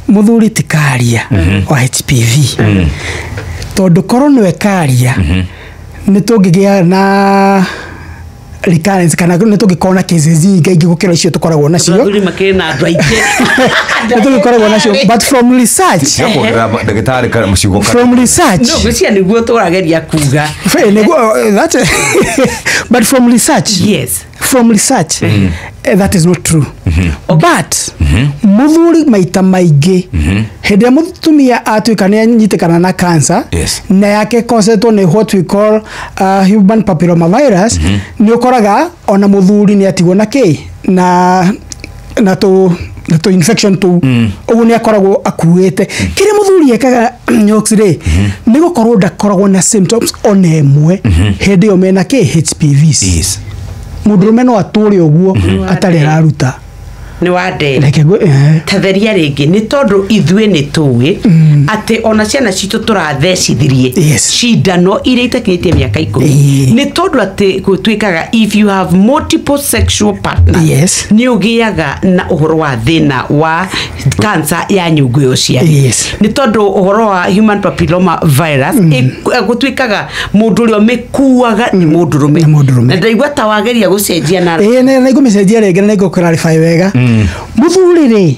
muthuri tikaria wa HPV tondu korona ekaria nitugigia na recurrence kana nitugikona cases ingi gukira icio tukoragwo nacio muthuri makena andu aingi nitugikoragwo nacio but from research ndagitari kana mucigo from research no gcia niguo turageria kuga that but from research yes from research that is not true but muthuri maita maingi hede mutumia atuika ne nyitikana na cancer na yake causetwo ni what we call human papilloma virus ni ukoraga ona muthuri ni atigwo na ki na to infection to ugu ni akoragwo akuite kire muthuri ekaga nyoxire ni gukorwo ndakoragwo na symptoms onemwe hede yo mena ki HPVs mudurume no aturi uguo atari raruta ni wande tatheria ringi ni tondu ithue ni tuwi ati ona ciana citu turathecithirie cindano iria itakinyite miaka 10 ni tondu ati gutwikaga if you have multiple sexual partners ni ugiaga na uhoro wa thina wa cancer ya nyungu yo ciari ni tondu uhoro wa human papilloma virus gutwikaga mundu urio mekuaga ni mundurume na ndaigua ta wageria gucenjia na na igumecenjia ringi na niko clarify wega muthuri ri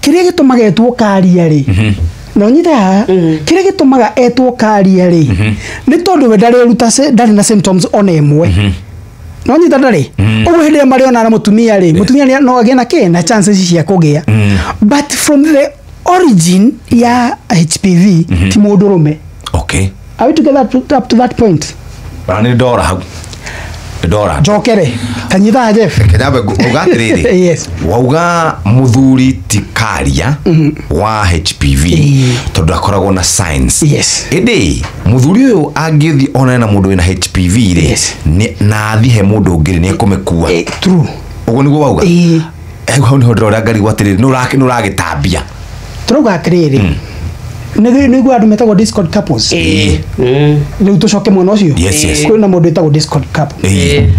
kiria gitumaga etwo karia ri no nyita kiria gitumaga etwo karia ri ni tondu we ndari ruta ndari na symptoms onemwe no nyita ndari ugu hinde mari ona na mutumia no agena ke na chances cia kugia but from the origin ya HPV ti mundurume. Okay, are we together up to that point? Bani dora hau dora jokere kanyita Jeff kedabe ugatiriri yes wauga muthuri tikaria wa HPV tondu akoragwo na signs indi muthuri uyu angithi ona na mundu ina HPV ri na athihe mundu ungiri ni kumekua true ugo niguo wauga hau ni hodora ngari gwatiriri nuragitambia turuga atiriri niguo andu metagwo discord couples ni tucoke mwana ucio kwina mundu etagwo discord couple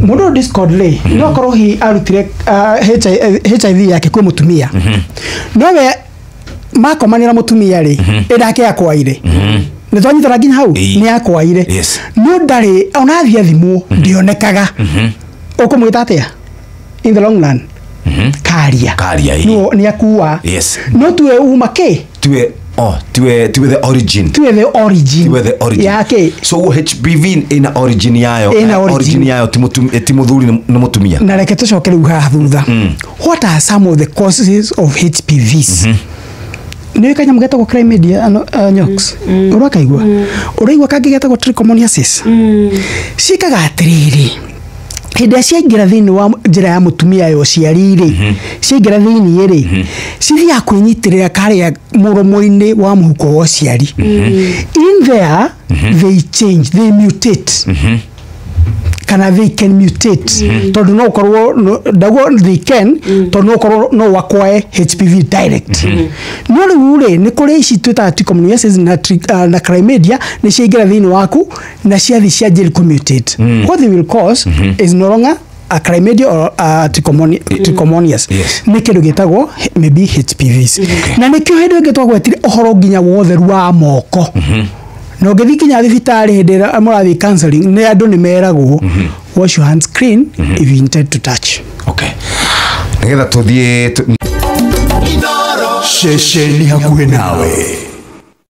mundu discord le no korwo hi arutire HIV yake kwi mutumia no we makomanira mutumia ri ndake yakwaire ni twanyitara nginya hau ni yakwaire no ndari ona thia thimu ndionekaga ukumwita atia in the long run karia no ni akuwa no tuwe umake tuwe the origin yake so HPV ina origin yayo timuthuri na mutumia na reke tucoke riu haha thutha what are some of the causes of HPVs ni kanya mugetagwo chlamydia nyox urakaigwa uraigwa kangi getagwo trichomoniasis cikaga atiriri hinde ciaingira thiini wa njira ya mutumia yo ciarire ciaingira thiini iri cithia kwinyitirira karia muromo-ini wa muhuko wa ciari in there they change, they mutate kana they can mutate tondu no korwo ndago they can tondu no korwo no wakwae HPV direct no riu ni kuri ici twita trichomoniasis na chlamydia ni ciaingira thiini waku na ciathi cianjiri commutate what they will cause is no longer a chlamydia or a trichomonias ni kindu gitagwo maybe HPVs na nikio hindu ngitwagwo etire uhoro nginya wotheru wa moko no ngithi kinya thibitari hindira amurathi counseling ne andu ni meragwo wash your hands clean if you intend to touch. Okay, nigetha tuthie sheshe ni hakuhe nawe.